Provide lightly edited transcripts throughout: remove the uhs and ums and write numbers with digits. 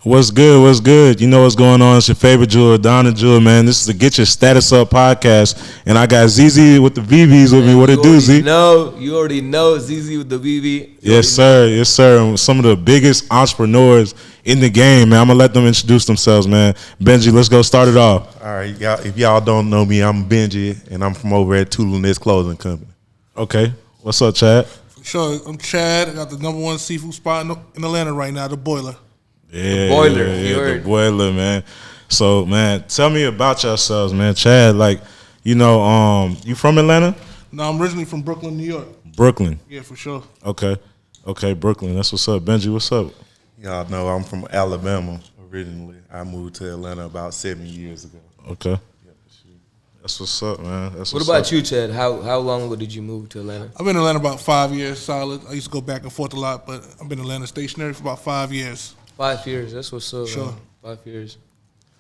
What's good? What's good? You know what's going on? It's your favorite jeweler, Donna Jewel, man. This is the Get Your Status Up podcast, and I got ZZ with the VVs with me. What it do, Z? You already know ZZ with the VV. Yes, sir. Yes, sir. And some of the biggest entrepreneurs in the game, man. I'm gonna let them introduce themselves, man. Benji, let's go start it off. All right, y'all, if y'all don't know me, I'm Benji, and I'm from over at Tulones Clothing Company. Okay. What's up, Chad? Sure, I'm Chad. I got the number one seafood spot in Atlanta right now, the Boiler. Yeah, the Boiler. The Boiler, man. So, man, tell me about yourselves, man. Chad, like, you from Atlanta? No, I'm originally from Brooklyn, New York. Brooklyn. Yeah, for sure. Okay, Brooklyn. That's what's up. Benji, what's up? Y'all know I'm from Alabama originally. I moved to Atlanta about 7 years ago. Okay. Yeah, for sure. That's what's up, man. What about you, Chad? How long ago did you move to Atlanta? I've been in Atlanta about 5 years solid. I used to go back and forth a lot, but I've been in Atlanta stationary for about 5 years. 5 years. That's what's up. Sure. Man. 5 years.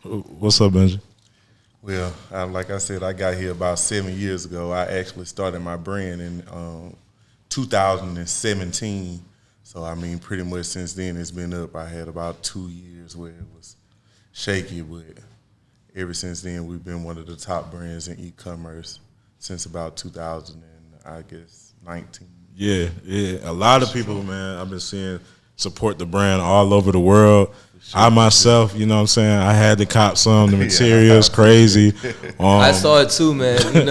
What's up, Benji? Well, like I said, I got here about 7 years ago. I actually started my brand in 2017. So, I mean, pretty much since then it's been up. I had about 2 years where it was shaky, but ever since then we've been one of the top brands in e-commerce since about 2019. Yeah. A lot of people, man, I've been seeing support the brand all over the world. Sure. I myself, you know what I'm saying, I had to cop some. The material's crazy. I saw it too, man. You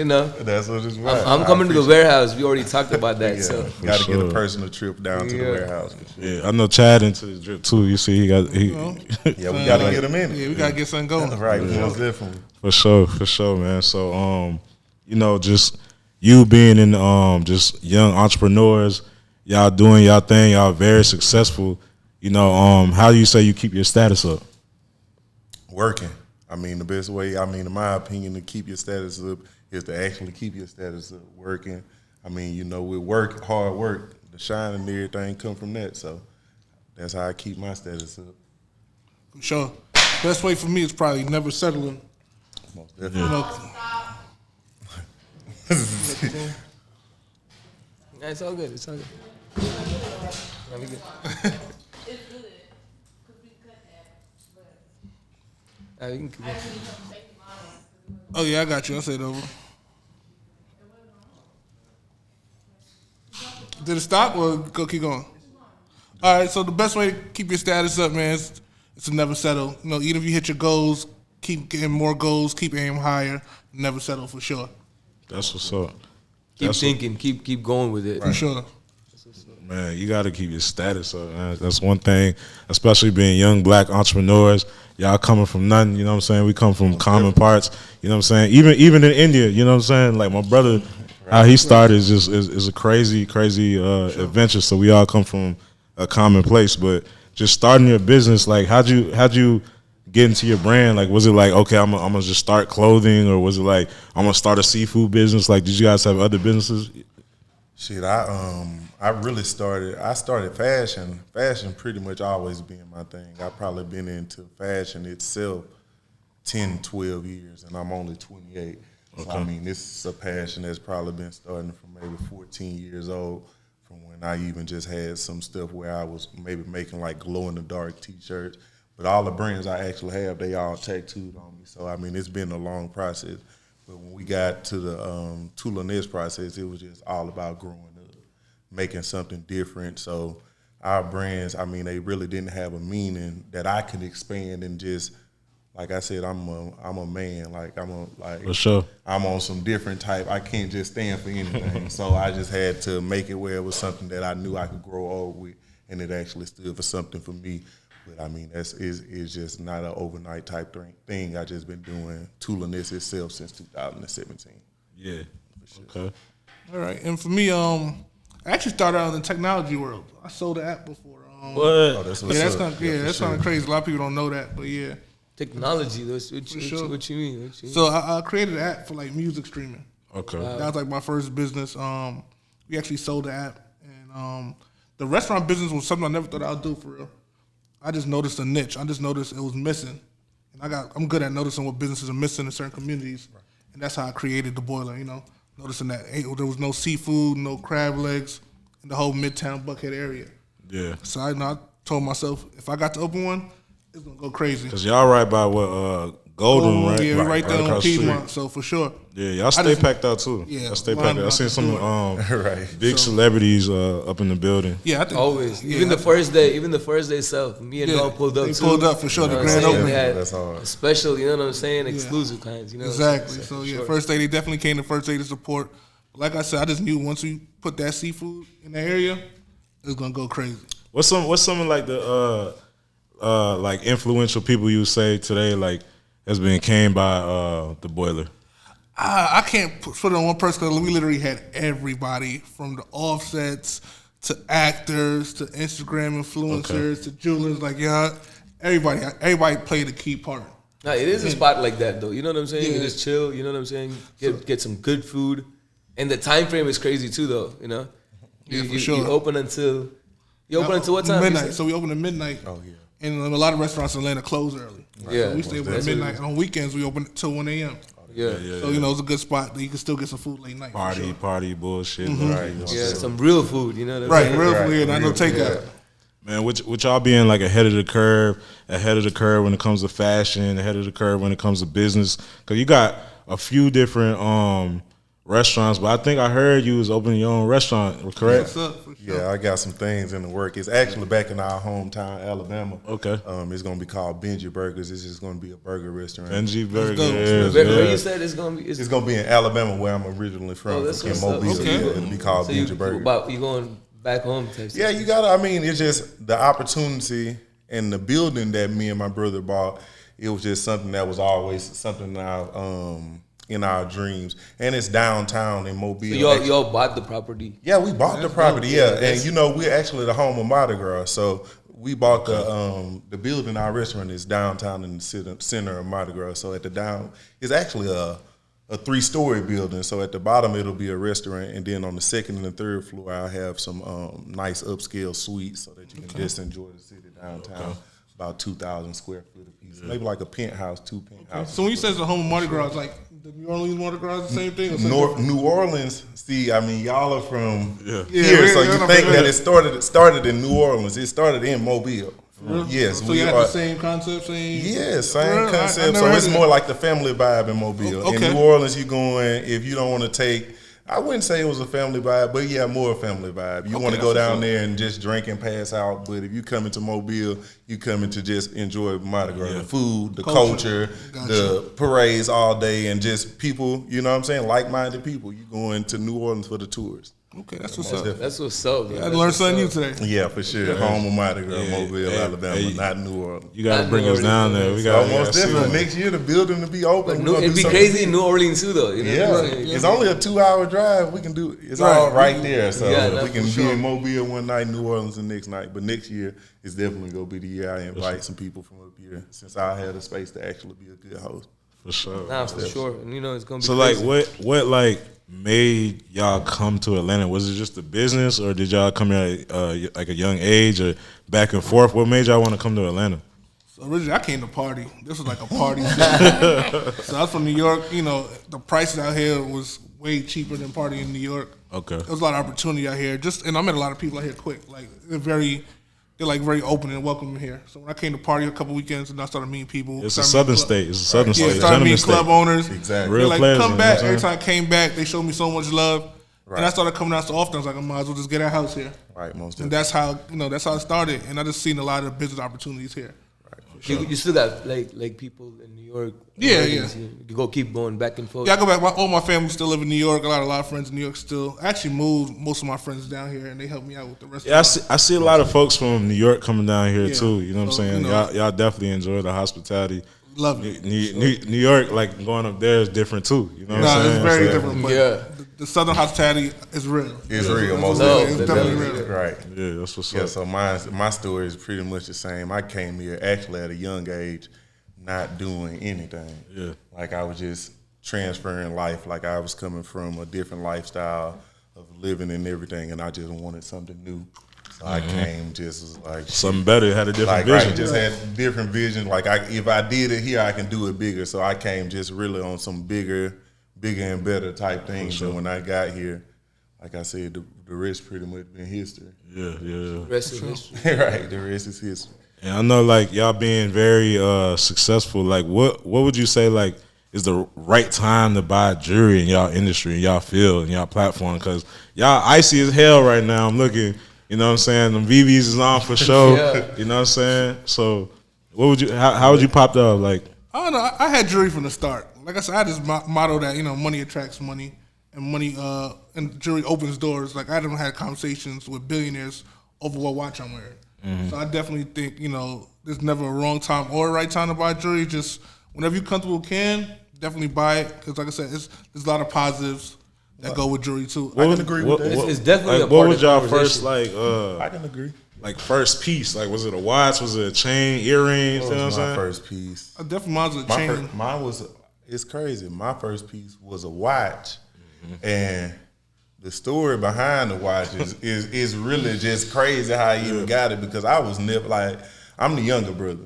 know. That's what it's about. I'm coming to the warehouse. We already talked about that. Yeah, so got to get a personal trip down to the warehouse. For sure. Yeah, I know Chad into the drip too. You see, yeah, we got to get him in. Yeah, we got to get something going. Right, most definitely. For sure, man. So, just you being in just young entrepreneurs, y'all doing y'all thing, y'all very successful. How do you say you keep your status up? Working. I mean, the best way, in my opinion, to keep your status up is to actually keep your status up working. I mean, with work, hard work, the shine and everything come from that. So that's how I keep my status up. For sure. Best way for me is probably never settling. Most definitely. It's all good. It's all good. Let me get. You can keep it. Oh, yeah, I got you. I'll say it over. Did it stop or keep going? All right, so the best way to keep your status up, man, is to never settle. Even if you hit your goals, keep getting more goals, keep aiming higher, never settle for sure. That's what's up. Keep thinking, keep going with it. For sure. Man, you got to keep your status up, man. That's one thing, especially being young black entrepreneurs. Y'all coming from nothing, you know what I'm saying? We come from common parts, you know what I'm saying? Even in India, you know what I'm saying? Like my brother, how he started is a crazy adventure. So we all come from a common place, but just starting your business, like how'd you get into your brand? Like, was it like, okay, I'm gonna just start clothing, or was it like I'm gonna start a seafood business? Like, did you guys have other businesses? Shit, I started fashion. Fashion pretty much always been my thing. I've probably been into fashion itself 10, 12 years, and I'm only 28. Okay. So, this is a passion that's probably been starting from maybe 14 years old, from when I even just had some stuff where I was maybe making like glow-in-the-dark T-shirts. But all the brands I actually have, they all tattooed on me. So, it's been a long process. But when we got to the Tulones process, it was just all about growing up, making something different. So our brands, they really didn't have a meaning that I could expand and just, like I said, I'm a man. For sure. I'm on some different type. I can't just stand for anything. So I just had to make it where it was something that I knew I could grow old with, and it actually stood for something for me. But it's just not an overnight type thing. I just been doing Tulones itself since 2017. Yeah. Sure. Okay. All right, and for me, I actually started out in the technology world. I sold the app before. What? Oh, that's that's kind of crazy. A lot of people don't know that, but yeah. Technology. What you mean? So I created an app for like music streaming. Okay. That was like my first business. We actually sold the app, and the restaurant business was something I never thought I'd do for real. I just noticed a niche. I just noticed it was missing, and I'm good at noticing what businesses are missing in certain communities, and that's how I created the Boiler. Noticing that there was no seafood, no crab legs in the whole Midtown Buckhead area. Yeah. So I told myself if I got to open one, it's gonna go crazy. Cause y'all right by what Golden, right? Yeah, right there on across the street. Piedmont. So for sure. Yeah, y'all stay packed out too. Yeah, y'all stay packed out. I seen some Right. big celebrities up in the building. Yeah, I think Always. Yeah, Even the first day itself, me and Dog pulled up they too. pulled up for sure. You know The what I'm grand saying? opening. They had That's hard. special, you know what I'm saying? Exclusive kinds, you know. Exactly. So for yeah, sure. first day they definitely came the first day to support. Like I said, I just knew once we put that seafood in the area, it was gonna go crazy. What's some of like the like influential people you say today like has been came by the Boiler? I can't put it on one person because we literally had everybody from the offsets to actors to Instagram influencers to jewelers. Like everybody played a key part. Nah, it is a spot like that though. You know what I'm saying? You Yeah. just chill. You know what I'm saying? Get some good food, and the time frame is crazy too though. You know, Yeah, for you sure. open until what time? Midnight. So we open at midnight. Oh yeah. And a lot of restaurants in Atlanta close early. Yeah. So we stay open at midnight. And on weekends we open till 1 a.m. Yeah. So it's a good spot that you can still get some food late night. for sure. Party bullshit. Right. Yeah, some real food. You know what I'm Right, saying? real Right, food, not no real, takeout. Man, with y'all being like ahead of the curve when it comes to fashion, ahead of the curve when it comes to business, because you got a few different restaurants, but I think I heard you was opening your own restaurant, correct? What's up? For sure. Yeah, I got some things in the work. It's actually back in our hometown, Alabama. Okay. It's gonna be called Benji Burgers. It's just gonna be a burger restaurant. Benji Burger. dope. Yeah, Where yeah. you said it's gonna be? It's gonna be in Alabama, where I'm originally from, Oh, that's in what's up. Mobile. Okay. Yeah, it'll be called So Benji Burgers. you going back home type Yeah, stuff. you gotta. I mean, it's just the opportunity and the building that me and my brother bought. It was just something that was always something in our dreams, and it's downtown in Mobile. So y'all bought the property. Yeah, we bought the property. dope. Yeah, Yeah, and we're actually the home of Mardi Gras, so we bought the building. Our restaurant is downtown in the center of Mardi Gras. So at the down, it's actually a 3-story building. So at the bottom it'll be a restaurant, and then on the second and the third floor I'll have some nice upscale suites so that you can just enjoy the city downtown. About 2,000 square foot a piece, maybe like a penthouse, 2 penthouses. So when you say it's the home of Mardi Gras, like the New Orleans Mardi Gras, the same thing? Or something New Orleans. See, I mean, y'all are from Yeah, here, so yeah, you yeah, think yeah. that it started in New Orleans. It started in Mobile. Yes, So you had the same concept, same. Yeah, For same real? I concept. never So heard it's of more that. like the family vibe in Mobile. Okay. In New Orleans, you going if you don't want to take. I wouldn't say it was a family vibe, but yeah, more a family vibe. You want to go down there and just drink and pass out. But if you come into Mobile, you coming to just enjoy Mardi Gras, the food, the culture, Gotcha. the parades all day, and just people. You know what I'm saying? Like-minded people. You going to New Orleans for the tours. Okay, that's what's up. That's what's up. I learned something new today. Yeah, for sure. Home of Mardi Gras, Mobile, Hey, Alabama, hey, not New Orleans. You gotta Not bring New us down there. Orleans. We got Almost definitely. Next year, the building to be open. But We're gonna it'd do be something crazy in New Orleans too, though. You know Yeah, what I'm saying? it's only a 2-hour drive. We can do it. It's all right there. So Yeah, we that's can for be sure. in Mobile one night, New Orleans the next night. But next year is definitely gonna be the year I invite some people from up here, since I had a space to actually be a good host. for sure. Nah, for sure. And it's gonna be So like, crazy. what like made y'all come to Atlanta? Was it just the business, or did y'all come here at like a young age, or back and forth? What made y'all want to come to Atlanta? So originally, I came to party. This was like a party city. So I was from New York. The prices out here was way cheaper than partying in New York. Okay. There was a lot of opportunity out here. And I met a lot of people out here quick. Like they're very open and welcoming here. So when I came to party a couple weekends and I started meeting people, It's a started southern meeting state. It's a southern Yeah, state. started meeting Gentleman club state. owners. Exactly. Real They're like, players, come you know back. what I'm Every saying? time I came back, they showed me so much love. Right. And I started coming out so often. I was like, I might as well just get a house here. Right, most And definitely. that's how it started. And I just seen a lot of business opportunities here. You still got like people in New York. Yeah, already, yeah. so you go keep going back and forth. Yeah, I go back. All my family still live in New York. A lot of friends in New York still. I actually moved most of my friends down here, and they helped me out with the rest. Yeah, I see a lot of folks from New York coming down here Yeah. too. You know what So, I'm saying? Y'all definitely enjoy the hospitality. Love it. New York, like going up there is different too. You know what No, I'm saying? it's very So, different. But Yeah. the Southern hospitality is real. It's real, most No, definitely. It's definitely definitely. real. Right. Yeah, that's what's Yeah, up. so my story is pretty much the same. I came here actually at a young age, not doing anything. Yeah. Like I was just transferring life. Like I was coming from a different lifestyle of living and everything, and I just wanted something new. So I came just was like Something better, had a different like vision. right, just had different vision. Like if I did it here, I can do it bigger. So I came just really on some bigger and better type things. And when I got here, like I said, the rest pretty much been history. Yeah. Rest is history. Right, the rest is history. And I know, like, y'all being very successful. Like, what would you say, like, is the right time to buy jewelry in y'all industry, in y'all field, in y'all platform? Because y'all icy as hell right now. I'm looking, you know what I'm saying? Them VVs is on for sure. Yeah. You know what I'm saying? So, what would you? How would you pop that up? Like, I don't know. I had jewelry from the start. Like I said, I had this motto that money attracts money, and money and jewelry opens doors. Like I done had conversations with billionaires over what watch I'm wearing. Mm-hmm. So I definitely think there's never a wrong time or a right time to buy jewelry. Just whenever you're comfortable, definitely buy it. Because like I said, there's a lot of positives that go with jewelry too. I can agree with that. It's definitely like, a part what was of the y'all conversation. first I can agree. like first piece? Like, was it a watch? Was it a chain, earrings? You What know what I'm was my saying? first piece? Definitely mine's a chain. Mine was, it's crazy. My first piece was a watch, and the story behind the watch is really just crazy how I even got it, because I was never like, I'm the younger brother,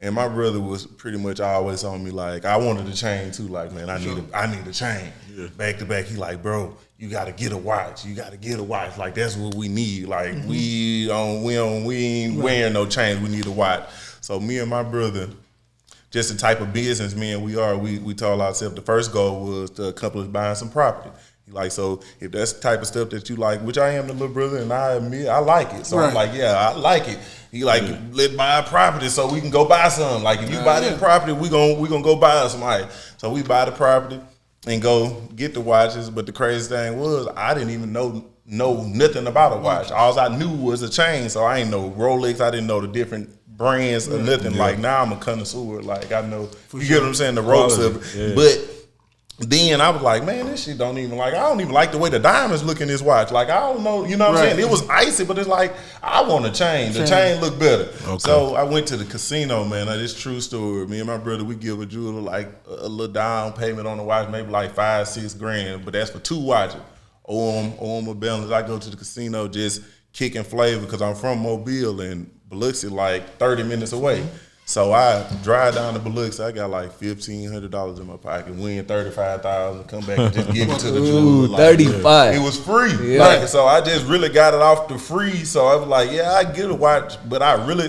and my brother was pretty much always on me like, I wanted a chain too. Like, man, I need a chain. Back to back, he like, bro, you gotta get a watch. You gotta get a watch. Like, that's what we need. Like, we ain't wearing no chains. We need a watch. So me and my brother, just the type of businessmen we are, we told ourselves the first goal was to accomplish buying some property. He like, so if that's the type of stuff that you like, which I am the little brother, and I admit I like it. So I'm like, yeah, I like it. He like, let's buy a property so we can go buy some. Like, if you buy this property, we gonna go buy some. Like, so we buy the property and go get the watches. But the crazy thing was, I didn't even know nothing about a watch. All I knew was a chain. So I ain't know Rolex. I didn't know the different brands or nothing. Like, now I'm a connoisseur. Like, I know, get what I'm saying, the ropes of it. But then I was like, man, this shit don't even like, I don't even like the way the diamonds look in this watch. Like, I don't know, you know what I'm saying? It was icy, but it's like, I want a chain. The chain look better. Okay. So I went to the casino, man. This true story. Me and my brother, we give a jeweler like a little down payment on the watch, maybe like $5-6 grand, but that's for 2 watches. Owe him a balance. I go to the casino just kicking flavor because I'm from Mobile and Biloxi like 30 minutes away. So I drive down to Biloxi. I got like $1,500 in my pocket, win $35,000, come back and just give it to the jeweler. Like, 35. It was free. Yeah. Like, so I just really got it off the free. So I was like, yeah, I get a watch, but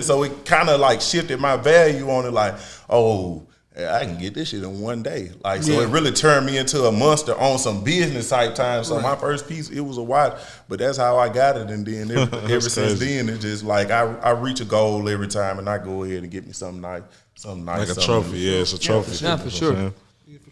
so it kind of like shifted my value on it. Like, oh, I can get this shit in one day. Like, so it really turned me into a monster on some business type time. So my first piece, it was a watch, but that's how I got it. And then ever since then, it's just like I reach a goal every time, and I go ahead and get me something nice. Like a trophy. Yeah, it's a trophy. Yeah, for sure.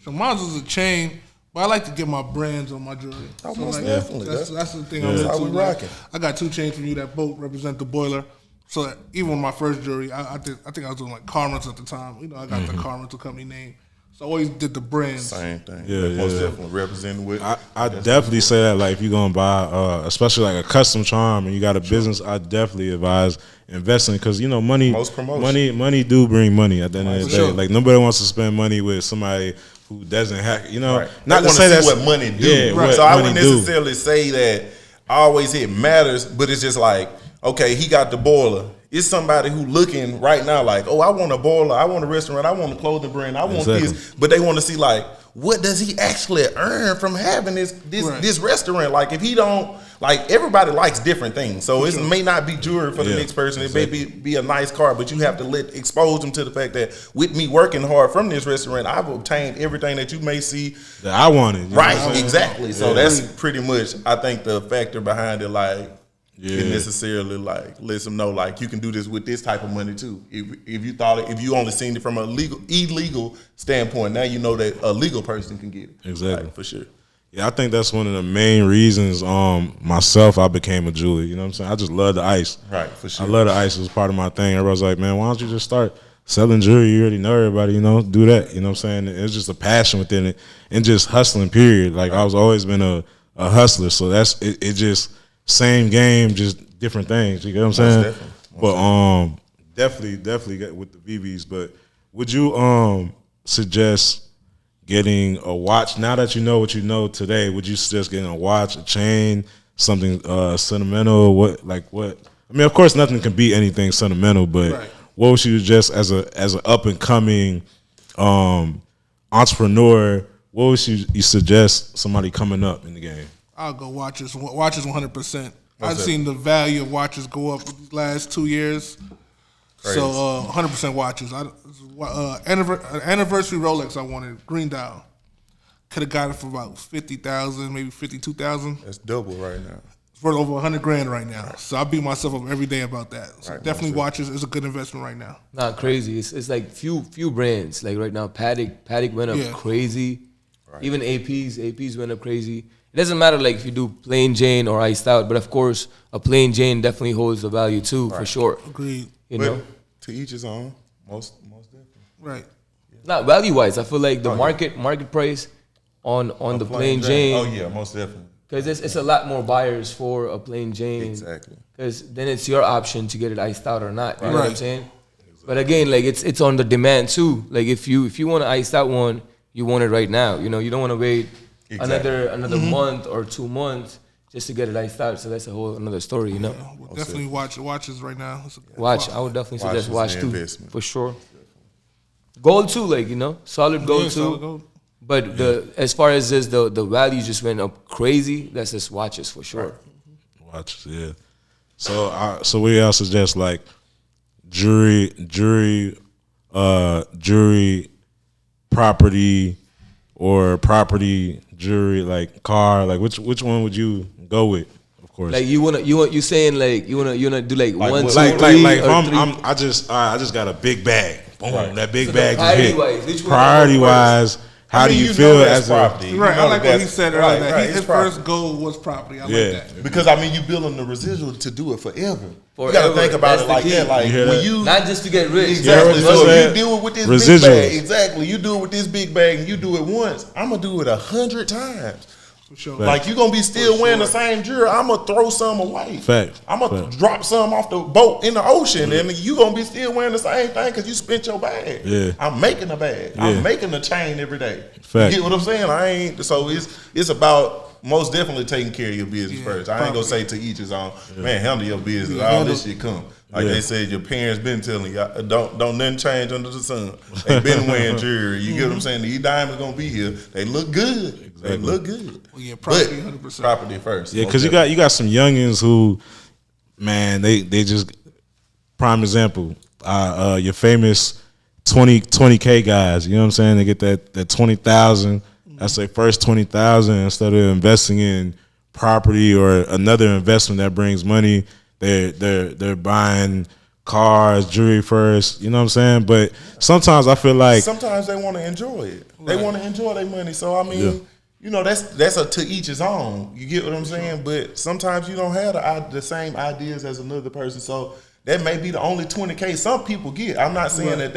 So mine was a chain, but I like to get my brands on my jewelry. Oh, so most like, definitely. That's the thing. That's I'm how into. we Like, rocking. I got 2 chains from you that both represent the Boiler. So even with my first jewelry, I think I was doing like car rentals at the time. I got the car rental company name. So I always did the brands. Same thing. Yeah, Most definitely representing with. I definitely say that, like, if you're gonna buy, especially like a custom charm, and you got a business, I definitely advise investing, because money, Most promotion. money do bring money at the end of the day. sure. Like, nobody wants to spend money with somebody who doesn't have, Right. not to They say wanna that's see what money do. Yeah, what So I money wouldn't do. necessarily say that always it matters, but it's just like, okay, he got the boiler. It's somebody who looking right now like, oh, I want a boiler, I want a restaurant, I want a clothing brand, I want this, but they want to see like, what does he actually earn from having this restaurant? Like, if he don't, like, everybody likes different things, so it may not be jewelry for the next person. It may be a nice car, but you have to expose them to the fact that with me working hard from this restaurant, I've obtained everything that you may see that I wanted. You know what I'm right, saying? exactly. So that's pretty much, I think, the factor behind it. Like, it necessarily like lets them know like you can do this with this type of money too. If you thought if you only seen it from a illegal standpoint, now you know that a legal person can get it. Exactly. Like, for sure. Yeah, I think that's one of the main reasons myself I became a jeweler. You know what I'm saying? I just love the ice. Right, for sure. I love the ice. It was part of my thing. Everybody's like, man, why don't you just start selling jewelry? You already know everybody, do that. You know what I'm saying? It's just a passion within it and just hustling, period. Like, I was always been a hustler. So that's it just same game, just different things. You get what I'm saying? Definitely. But definitely get with the VVs. But would you suggest getting a watch now that you know what you know today? Would you suggest getting a watch, a chain, something sentimental? What? I mean, of course, nothing can beat anything sentimental. But what would you suggest as an up and coming entrepreneur? What would you suggest somebody coming up in the game? I'll go watches. Watches 100%. I've that? seen the value of watches go up these last 2 years. Crazy. So 100% watches. Anniversary Rolex I wanted, green dial. Could have got it for about 50,000, maybe 52,000. That's double right now. It's worth over 100 grand right now. So I beat myself up every day about that. So Right, definitely that's watches is a good investment right now. Not crazy. It's like few brands. Like right now, Patek went up crazy. Right. Even APs went up crazy. It doesn't matter like if you do plain Jane or iced out, but of course a plain Jane definitely holds the value too, for sure. Agreed. You But know, to each his own. Most definitely. Right. not value wise. I feel like the market price on the plain Jane. Oh yeah, most definitely. Because it's a lot more buyers for a plain Jane. Exactly. Because then it's your option to get it iced out or not. You know what I'm Right. saying? But again, like it's on the demand too. Like if you want an iced out one, you want it right now. You know, you don't want to wait Exactly. another month or 2 months just to get it iced out. So that's a whole another story. You know, We'll definitely watches right now. It's a- watch. I would definitely Watch suggest is watch the too, investment. for sure. Gold too, like solid gold Yeah, too. solid gold. But as far as this, the value just went up crazy. That's just watches for sure. Watches, yeah. So we all suggest like jury, property, or property, jury, like car. Like which one would you go with? Of course, Like you saying like you wanna do like one, what- two, like three, if or I'm three? I just got a big bag. Boom, Right. that big So bag just priority hit. wise, which one Priority you go wise, how I do mean, you know feel that's as property. a You Right. know I like what he that's- said right, earlier. right, His it's property. first goal was property. I Yeah. like that. Because I mean, you building the residual to do it forever. You Forever. got to think about That's it the like key. that. Like You hear when that? you Not just to get rich. exactly. You So heard what if I'm you do it with this Residuals. big bag, exactly. You do it with this big bag, and you do it once. I'm gonna do it 100 times. For sure. Like you gonna be still wearing the same jewelry. I'm gonna throw some away. Fact. I'm gonna Fact. drop some off the boat in the ocean, and you gonna be still wearing the same thing because you spent your bag. Yeah. I'm making a bag. Yeah. I'm making a chain every day. Fact. You get what I'm saying? I ain't. So it's about most definitely taking care of your business first. I ain't gonna say to each his own. Man, handle your business. Yeah, All this shit come. Like Yeah. they said, your parents been telling you, don't nothing change under the sun. They been wearing jewelry. You get what I'm saying? These diamonds gonna be here. They look good. They look good. Well, yeah, property, But 100%. property first. Yeah, Most because you got some youngins who, man, they just prime example. Your famous 20K guys. You know what I'm saying? They get that 20,000. That's their first 20,000 instead of investing in property or another investment that brings money. They're buying cars, jewelry first. You know what I'm saying? But sometimes I feel like sometimes they want to enjoy it. They want to enjoy their money. So I mean, Yeah. you know, that's a to each his own. You get what I'm saying? But sometimes you don't have the same ideas as another person. So that may be the only 20K some people get. I'm not saying that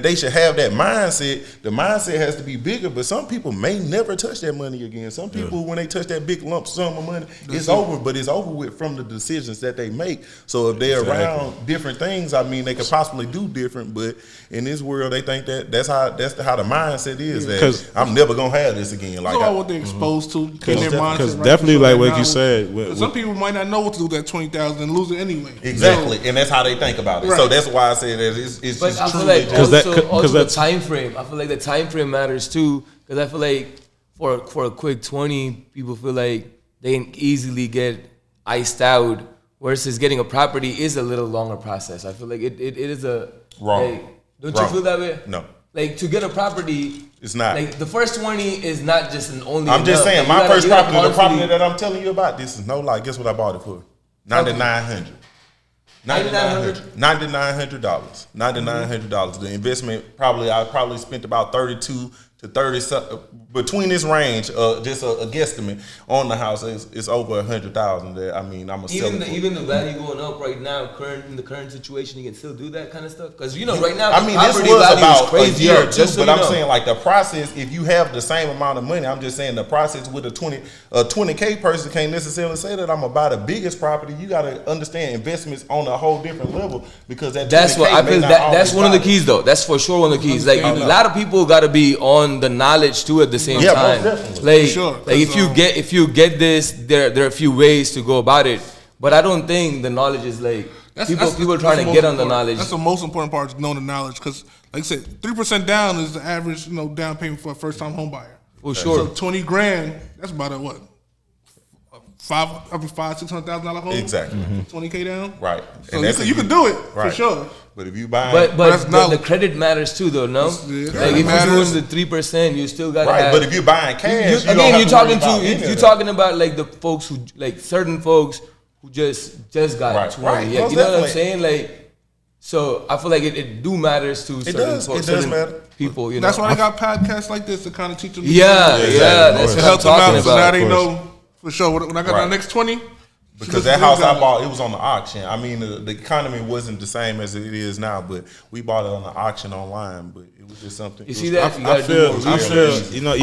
they should have that mindset. The mindset has to be bigger, but some people may never touch that money again. Some people, when they touch that big lump sum of money, it's over. But it's over with from the decisions that they make. So if they're around different things, I mean, they could possibly do different. But in this world, they think that's how the mindset is. That I'm never gonna have this again. Like It's all what they're exposed to. Get their mindset because right. definitely So like that what now- you said. Some people might not know what to do with that 20,000 and lose it anyway. exactly, and that's how they think about it. Right. So that's why I say that it's But just I feel truly like just- also the that's- time frame. I feel like the time frame matters too. Because I feel like for a quick 20, people feel like they can easily get iced out. Versus getting a property is a little longer process. I feel like it is a Wrong. like, don't Wrong. you feel that way? No. Like to get a property, It's not. Like the first 20 is not just an only. I'm just enough. saying, Like, my you gotta- first you gotta property, the property constantly- that I'm telling you about, this is no lie. Guess what I bought it for? $9,900. $9,900. $9,900. The investment I probably spent about 32 to 30 between this range. Just a guesstimate on the house. It's over 100,000. That I mean, I'm a even the value going up right now, in the current situation, you can still do that kind of stuff. Because right now, I the mean, this property was value about is crazy a year or up, two, just so but you I'm know. saying like the process. If you have the same amount of money, I'm just saying the process with a 20K person can't necessarily say that I'm gonna buy the biggest property. You got to understand investments on a whole different level because That's what I feel. That's one of the keys, though. That's for sure one of the keys. Like a lot of people got to be on the knowledge too at the same Yeah, time. most definitely. Like, For sure, like if you get this, there are a few ways to go about it. But I don't think the knowledge is like people are trying to get on the knowledge. That's the most important part, is knowing the knowledge. Because, like I said, 3% down is the average, down payment for a first time home buyer. For sure. So 20 grand, that's about a what? $600,000 home. Exactly. $20K down. Right. So you can do it for sure. But if you buy, But that's the credit matters too, though. No, Yeah, like if you're doing the 3%, you still gotta right. have. But if you're buying cash, you don't Again, have you're to worry talking about any to of you're that. talking about like the folks who like certain folks who just got Right, 20. right. Yeah, Most you know what I'm definitely. saying? Like, so I feel like it do matters to certain does. folks, It does certain matter. people. You know, That's why I got podcasts like this to kind of teach them. yeah, exactly. that's To what I'm help them out. talking So now about. they know for sure. When I got my Right. next 20. Because that house I bought, it was on the auction. I mean, the economy wasn't the same as it is now, but we bought it on the auction online. But it was just something. You it see was- that? You I gotta do more feel, research. you know, Auctions,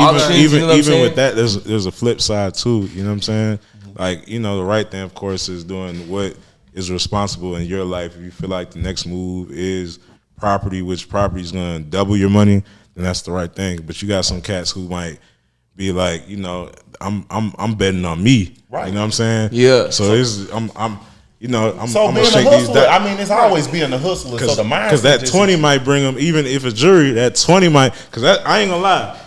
you know what I'm even saying? with that, there's a flip side too. You know what I'm saying? Like, you know, the right thing, of course, is doing what is responsible in your life. If you feel like the next move is property, which property is going to double your money, then that's the right thing. But you got some cats who might be like, you know, I'm betting on me. Right. You know what I'm saying? Yeah. So it's I'm you know, I'm So gonna being a shake these hustler, I mean, it's always being a hustler. So the mindset, because that just- 20 might bring them, even if it's jury, that 20 might, because I ain't gonna lie,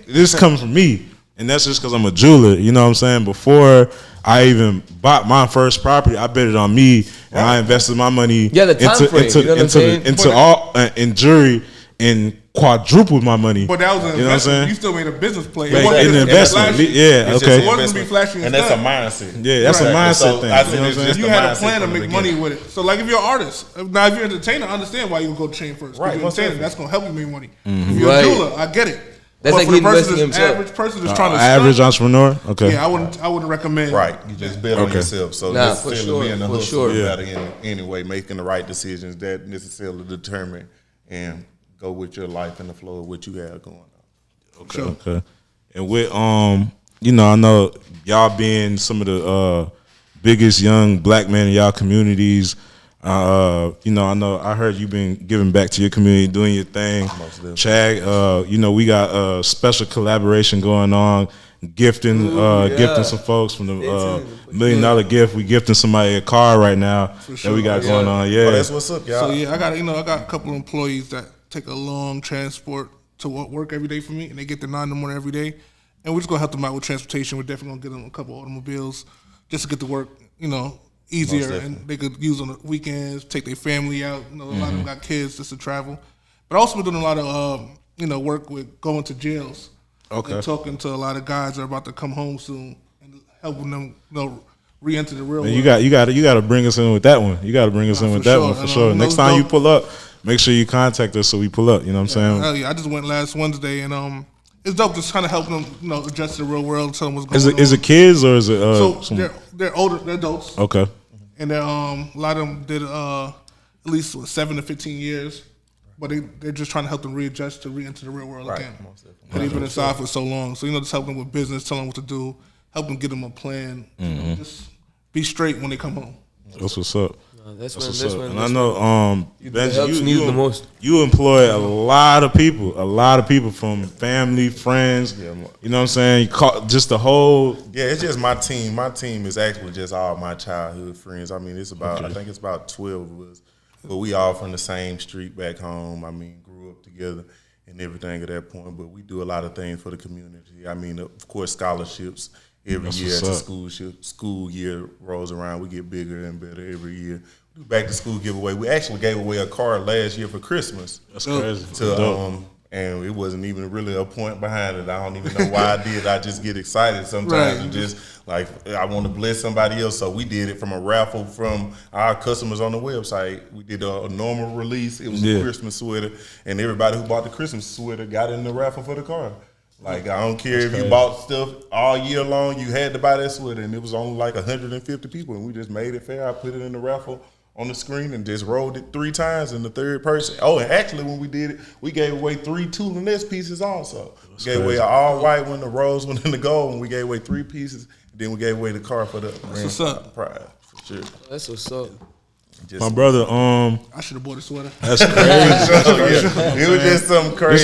this comes from me, and that's just because I'm a jeweler. You know what I'm saying? Before I even bought my first property, I bet it on me, and I invested my money Yeah, the time frame, you know what I'm saying? into all in jury and quadrupled my money. But that was an you know what I'm investment. saying? You still made a business play. Like, It wasn't in just investment, flashy. yeah, It's just okay. an It wasn't investment. be flashy and that's a stuff. mindset. Yeah, that's Right. a mindset So, thing. I You said know what I'm it's saying? just You the had a mindset plan to from the make money beginning. with it. So, like, if you're an artist, now if you're an entertainer, understand why you would go chain first. Right, Right, you're most entertainer, definitely. that's gonna help you make money. Mm-hmm. If you're Right. a jeweler, I get it. That's But like for he the person investing that's himself. average person that's trying to Average stunt, entrepreneur. Okay. yeah, I wouldn't recommend. Right, you just bet on Okay. yourself. So Nah, necessarily for sure, being a for hustler sure. is Yeah. better in any way, making the right decisions that necessarily determine and go with your life and the flow of what you have going on. Okay. Okay. And with you know, I know y'all being some of the biggest young black men in y'all communities. You know, I heard you've been giving back to your community, doing your thing. Most definitely. Chad, you know, we got a special collaboration going on, gifting gifting some folks from the $1 million gift. We gifting somebody a car right now that we got going on. Yeah. Oh, that's what's up, y'all. So yeah, I got a couple of employees that take a long transport to work every day for me, and they get the 9 in the morning every day, and we're just gonna help them out with transportation. We're definitely gonna get them a couple of automobiles just to get to work, you know, easier, Most definitely. and they could use on the weekends, take their family out. You know, a lot of them got kids just to travel, but also we're doing a lot of you know, work with going to jails. Okay. And talking to a lot of guys that are about to come home soon and helping them, you know, re-enter the real Man, world. you got to bring us in with that one. You got to bring us in Nah, with for that sure. one for And, sure. Next those time you dope- pull up, make sure you contact us so we pull up. You know what I'm saying? Hell yeah, I just went last Wednesday, and it's dope just kind of helping them, you know, adjust to the real world, tell them what's going on. Is it kids or is it So some, they're older, they're adults, okay? and they're a lot of them did at least 7 to 15 years, but they're just trying to help them readjust to re-enter the real world Right, again. most definitely. And they've been inside for so long, so you know, just help them with business, tell them what to do, help them get them a plan, you know, just be straight when they come home. That's what's up. That's That's when. what's That's up. when. And I that's know when Benji, helps me the most. you employ a lot of people from family, friends. Yeah. You know what I'm saying? You call, just the whole. Yeah, it's just my team. My team is actually just all my childhood friends. I mean, it's about I think it's about 12 of us, but we all from the same street back home. I mean, grew up together and everything at that point. But we do a lot of things for the community. I mean, of course, scholarships every That's year what's as the up. school year rolls around. We get bigger and better every year. We do back to school giveaway. We actually gave away a car last year for Christmas. That's crazy. To and it wasn't even really a point behind it. I don't even know why I did. I just get excited sometimes Right. and just like I want to bless somebody else. So we did it from a raffle from our customers on the website. We did a normal release. It was Yeah. a Christmas sweater, and everybody who bought the Christmas sweater got in the raffle for the car. Like I don't care if you bought stuff all year long, you had to buy that sweater, and it was only like 150 people, and we just made it fair. I put it in the raffle on the screen and just rolled it 3 times in the third person. Oh, and actually when we did it, we gave away 3 Tulones pieces also. We gave away an all white one, the rose one, and the gold one. We gave away 3 pieces. Then we gave away the car for the what's up. prize for sure. That's what's up. Just, My brother, I should have bought a sweater. that's crazy. yeah, it was just something crazy.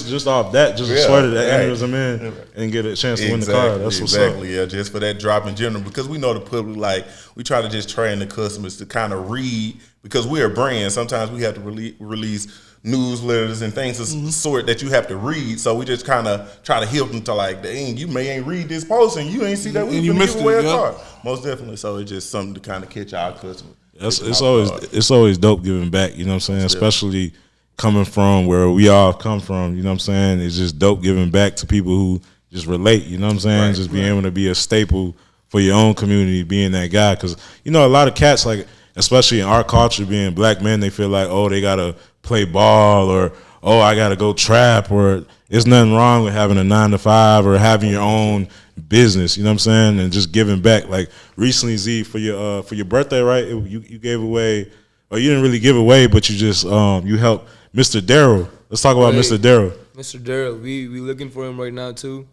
just off that, just a Yeah, sweater that right. enters them in and get a chance to win the car. That's what's up. Exactly, yeah, just for that drop in general, because we know the public, like, we try to just train the customers to kind of read because we're a brand. Sometimes we have to release newsletters and things of sort that you have to read. So we just kind of try to help them to like, dang, you may ain't read this post and you ain't see that we you finna missed give away it, a yeah. car. Most definitely. So it's just something to kind of catch our customers. It's always dope giving back, you know what I'm saying? Especially coming from where we all come from, you know what I'm saying? It's just dope giving back to people who just relate, you know what I'm saying? Just being able to be a staple for your own community, being that guy. Because, you know, a lot of cats, like, especially in our culture, being black men, they feel like, oh, they got to play ball, or, oh, I got to go trap, or there's nothing wrong with having a 9-to-5 or having your own business, you know what I'm saying? And just giving back. Like recently, Z, for your birthday, right? You gave away, or you didn't really give away, but you just you helped Mr. Darryl. Let's talk about Mr. Darryl. Mr. Darryl, we looking for him right now too,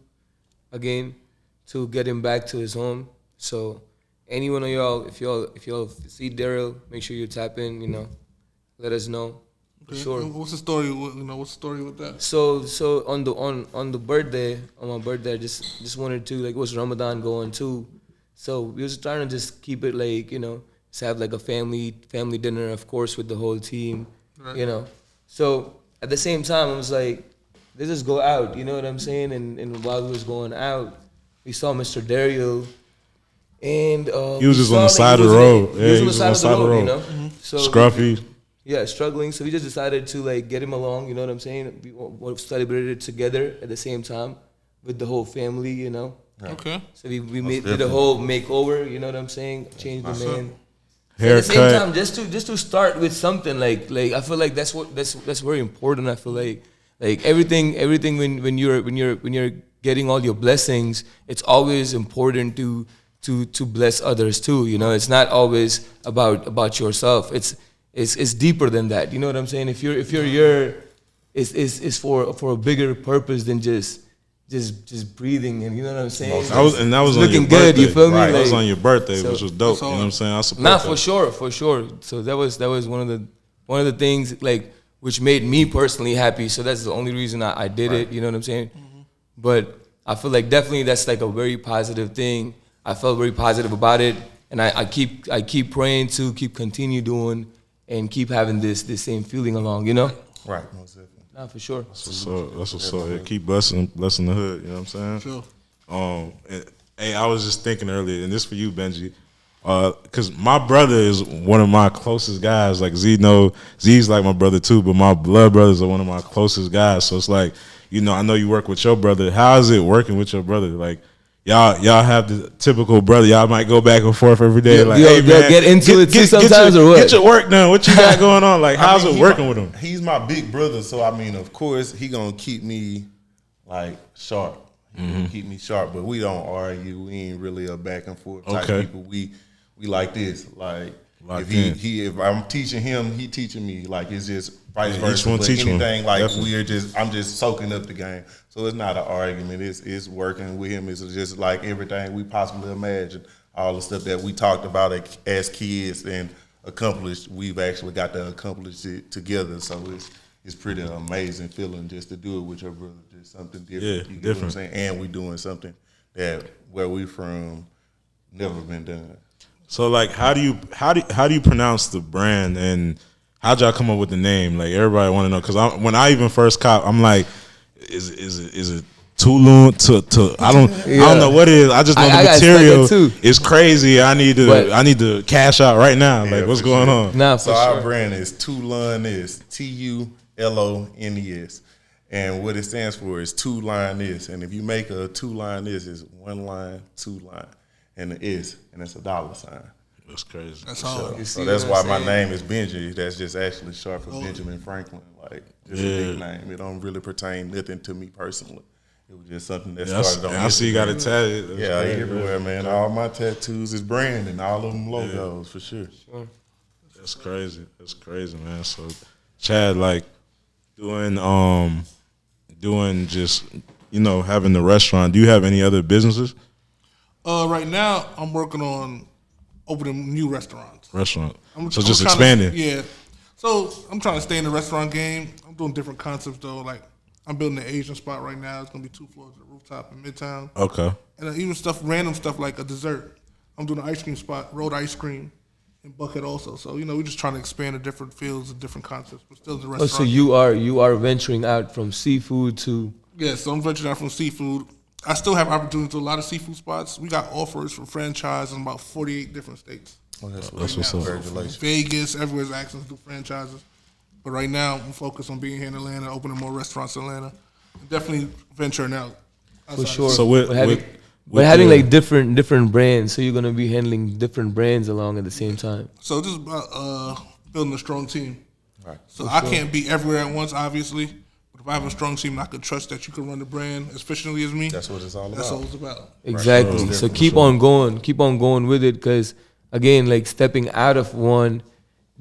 again, to get him back to his home. So anyone of y'all, if y'all see Darryl, make sure you tap in. You know, let us know. For sure. What's the story? What's the story with that? So on the birthday, on my birthday, I just wanted to, like, it was Ramadan going too, so we was trying to just keep it like, you know, just have like a family dinner, of course, with the whole team, you know. So at the same time, I was like, let's just go out, you know what I'm saying? And while we was going out, we saw Mr. Dario, and he was just on the side of the road. He was on the side of the road, you know. So scruffy. Yeah, struggling. So we just decided to like get him along. You know what I'm saying? We celebrated together at the same time with the whole family. You know. Okay. So we did a whole makeover. You know what I'm saying? Changed the man. Haircut. At the same time, just to start with something like I feel like that's very important. I feel like everything when you're getting all your blessings, it's always important to bless others too. You know, it's not always about yourself. It's deeper than that. You know what I'm saying? If you're it's for a bigger purpose than just breathing, and you know what I'm saying? That was on looking your good. birthday. You feel me? Right. That Like, was on your birthday, so, which was dope. You know what I'm saying? I support nah, that. for sure. So that was one of the things like which made me personally happy. So that's the only reason I did it. You know what I'm saying? Mm-hmm. But I feel like definitely that's like a very positive thing. I felt very positive about it, and I keep praying to keep continue doing and keep having this same feeling along. You know? Right. Most definitely. Nah, for sure. That's what's up. Yeah, keep blessing the hood. You know what I'm saying? Sure. And, hey, I was just thinking earlier, and this for you, Benji, because my brother is one of my closest guys. Like Z's like my brother too, but my blood brothers are one of my closest guys. So it's like, you know, I know you work with your brother. How is it working with your brother? Like, y'all have the typical brother. Y'all might go back and forth every day. Like, hey, man, get into it too sometimes, or what? Get your work done. What you got going on? Like, how's it working with him? He's my big brother, so I mean, of course, he gonna keep me like sharp. He gonna keep me sharp, but we don't argue. We ain't really a back and forth type people. We like this. Like if I'm teaching him, he teaching me. Like it's just vice versa. Each one but teach anything one. like Definitely. I'm just soaking up the game. So it's not an argument. It's working with him. It's just like everything we possibly imagine. All the stuff that we talked about as kids and accomplished, we've actually got to accomplish it together. So it's pretty amazing feeling just to do it with your brother. Just something different. Yeah, you get different. what I'm saying? And we doing something that where we from never been done. So like, how do you pronounce the brand, and how'd y'all come up with the name? Like, everybody want to know, because when I even first cop, I'm like, is it Tulones to I don't know what it is. I just know the material is crazy. I need to cash out right now. Like, what's going on? Nah, so our brand is Tulones, Tulones, and what it stands for is two line is. And if you make a two line is one line, two line, and the is, and it's $. That's crazy. That's all. So that's why my name is Benji. That's just actually short for Benjamin Franklin. Like, just a nickname. It don't really pertain nothing to me personally. It was just something that started on. I see you got it tatted. Yeah, everywhere, man. All my tattoos is brand and all of them logos for sure. That's crazy. That's crazy, man. So, Chad, like doing just, you know, having the restaurant. Do you have any other businesses? Right now, I'm working on opening new restaurants. Just expanding. Yeah. So I'm trying to stay in the restaurant game. I'm doing different concepts though. Like, I'm building an Asian spot right now. It's gonna be 2 floors at the rooftop in Midtown. Okay. And even random stuff like a dessert. I'm doing an ice cream spot, rolled ice cream, in Buckhead also. So we're just trying to expand to different fields and different concepts, but still the Oh, restaurant. so you are venturing out from seafood to Yeah, so I'm venturing out from seafood. I still have opportunities to a lot of seafood spots. We got offers for franchise in about 48 different states. Oh, that's what's now. up. Congratulations. Vegas, everywhere's asking us to do franchises. But right now, I'm focused on being here in Atlanta, opening more restaurants in Atlanta. Definitely venturing out. for sure. So with- but having, with- but with having the- like different brands, so you're gonna be handling different brands along at the same time. So just about building a strong team. Right. So I can't be everywhere at once, obviously. But if I have a strong team, I can trust that you can run the brand as efficiently as me. That's what it's all That's about. all it's about. Exactly. Right. So keep on going with it, because again, like stepping out of one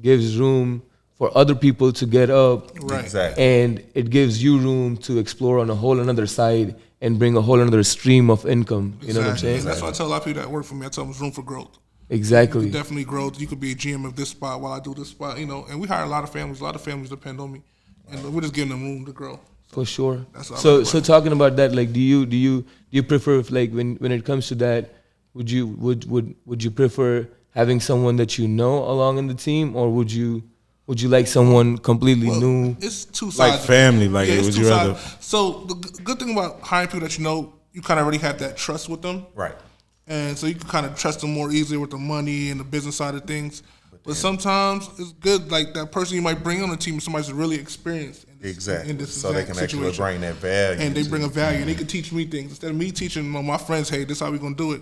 gives room for other people to get up, Right. Exactly. and it gives you room to explore on a whole another side and bring a whole another stream of income. You know what I'm Exactly. saying? And that's why I tell a lot of people that work for me, I tell them there's room for growth. You Exactly. can definitely grow. You could be a GM of this spot while I do this spot, and we hire a lot of families. A lot of families depend on me, and we're just giving them room to grow. For sure. That's all So I so like. talking about that, like, do you prefer, if, like, when it comes to that, would you prefer having someone that you know along in the team, or would you like someone completely Well, new? It's two sides. Like family, like, it's would two you rather- sides. So the good thing about hiring people that you know, you kind of already have that trust with them. Right. And so you can kind of trust them more easily with the money and the business side of things. But sometimes it's good, like that person you might bring on the team, somebody's really experienced in this, Exactly. in this So they exact can actually situation. bring that value. And they to bring a it. value, and they can teach me things instead of me teaching my friends. Hey, this is how we gonna do it.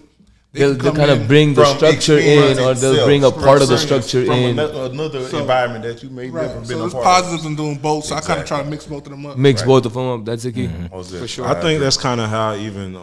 They'll can come kind of in bring the From structure in, experience or they'll itself, bring a from part of the experience, structure from in. another So- environment that you may right. never been So a there's part positives in doing both. So I kind of Exactly. try to mix both of them up. Mix Right. both of them up. That's the key. Most For definitely. sure. I think that's kind of how even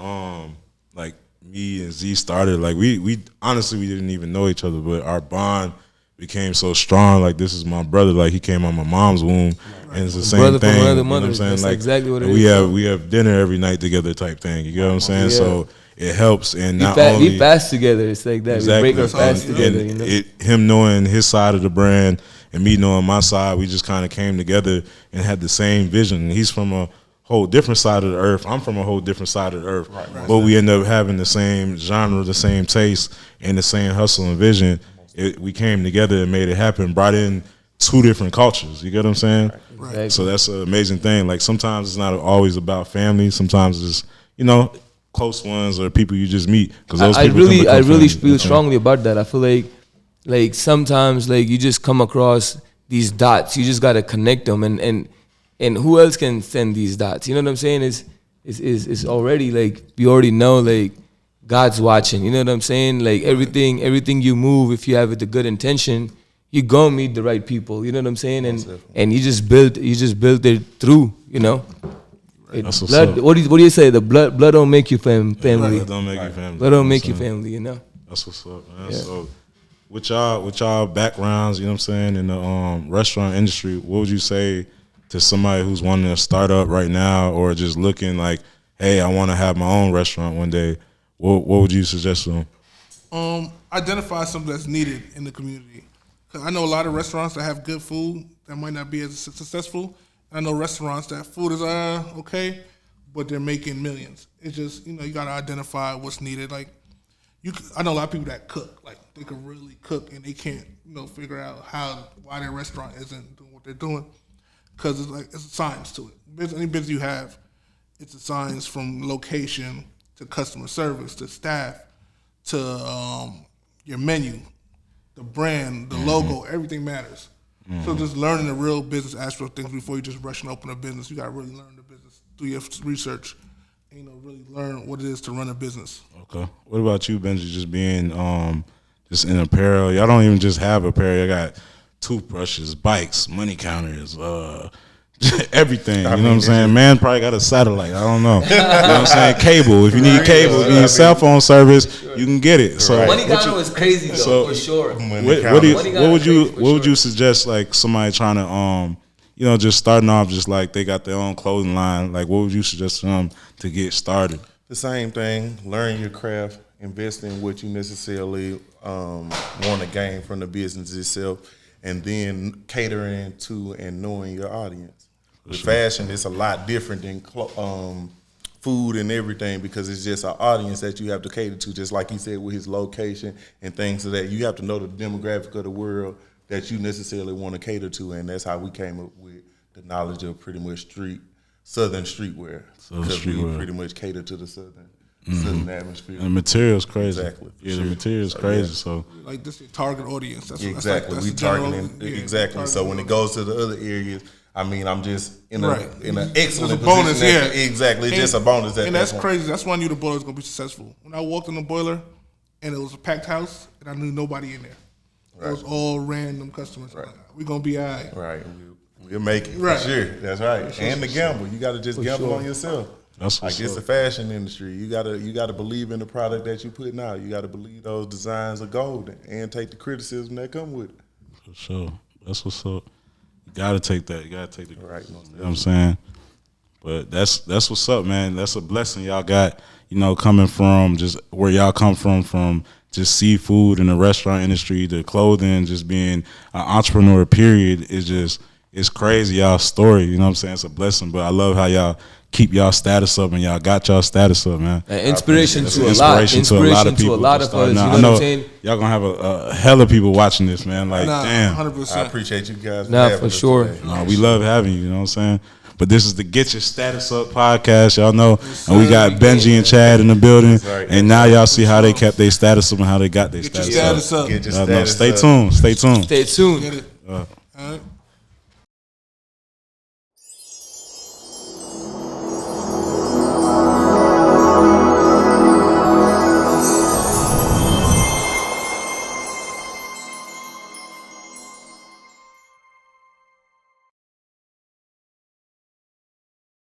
like me and Z started. Like we honestly we didn't even know each other, but our bond became so strong. Like, this is my brother. Like, he came out my mom's womb, and it's the same Brother from thing. another You know what mother. I'm saying? That's Like, exactly what it and is. we have dinner every night together, type thing. You get what I'm saying? Yeah. So it helps, and We, not fa- only we fast together. It's like that. exactly. We break our fast And together. You know? him knowing his side of the brand and me knowing my side, we just kind of came together and had the same vision. He's from a whole different side of the earth. I'm from a whole different side of the earth. But we end up having the same genre, the same taste, and the same hustle and vision. We came together and made it happen, brought in two different cultures. You get what I'm saying? Right. So that's an amazing thing. Like, sometimes it's not always about family. Sometimes it's, close ones or people you just meet. Because those I people really can become feel family, you know? strongly about that. I feel like sometimes, like, you just come across these dots. You just gotta connect them, and who else can send these dots? You know what I'm saying? It's already, like, you already know, like, God's watching. You know what I'm saying? Like, everything you move, if you have it the good intention, you gonna meet the right people. You know what I'm saying? And you just build it through. That's what's Blood. up. What do you say? The blood don't make you family. Blood don't make you family. Blood don't make You you know what I'm saying? family. You know. That's what's up, man. Yeah. So, with y'all backgrounds, you know what I'm saying, in the restaurant industry, what would you say to somebody who's wanting to start up right now, or just looking like, hey, I want to have my own restaurant one day? What would you suggest to them? Identify something that's needed in the community. 'Cause I know a lot of restaurants that have good food that might not be as successful. I know restaurants that food is okay, but they're making millions. It's just, you gotta identify what's needed. Like, I know a lot of people that cook, like, they can really cook, and they can't, figure out why their restaurant isn't doing what they're doing, because it's a science to it. Any business you have, it's a science, from location to customer service to staff to your menu, the brand, the logo, everything matters. So just learning the real business aspect of things before you just rush and open a business. You got to really learn the business, do your research, and, really learn what it is to run a business. Okay. What about you, Benji? Just being just in apparel. Y'all don't even just have apparel. Y'all got toothbrushes, bikes, money counters, everything. You know what I'm saying? Man probably got a satellite. I don't know. You know what I'm saying? Cable. If you need cable, if you need cell phone service, you can get it. So Money counter was crazy though, so- for sure. what would you suggest, like, somebody trying to just starting off, just like they got their own clothing line, like, what would you suggest to them to get started? The same thing. Learn your craft. Invest in what you necessarily want to gain from the business itself, and then catering to and knowing your audience. With fashion, it's a lot different than food and everything, because it's just an audience that you have to cater to, just like he said with his location and things of that. You have to know the demographic of the world that you necessarily want to cater to, and that's how we came up with the knowledge of pretty much southern streetwear. Because we pretty much cater to the southern atmosphere. And the material's crazy. Exactly. Yeah, the material's crazy. So Like this is target audience. That's exactly. That's We targeting exactly. target So when it goes to the other areas, I mean, I'm just in an excellent It's a position. bonus, Exactly. It's just a bonus. And that's crazy. That's why I knew the Boiler was gonna be successful. When I walked in the Boiler, and it was a packed house, and I knew nobody in there. It was all random customers. Right. We're gonna be all right. Right. We'll make it. For sure. That's right. And the gamble. You got to just gamble on yourself. That's like it's the fashion industry. You gotta believe in the product that you're putting out. You gotta believe those designs are golden and take the criticism that come with it. for sure. That's what's up. You gotta take that. You gotta take the Right. You know what I'm saying? But that's what's up, man. That's a blessing y'all got, coming from just where y'all come from just seafood and the restaurant industry, the clothing, just being an entrepreneur, period, it's crazy, y'all story. You know what I'm saying? It's a blessing. But I love how y'all keep y'all status up and y'all got y'all status up, man. Inspiration to a lot of people. You know what I'm saying? Y'all gonna have a hell of people watching this, man. Like, damn. 100%. I appreciate you guys. For sure. No, we love having you. You know what I'm saying? But this is the Get Your Status Up podcast, y'all know. And we got Benji and Chad in the building. Right. And now y'all see how they kept their status up and how they got their status up. Get your status up. Stay tuned. Stay tuned. Stay tuned.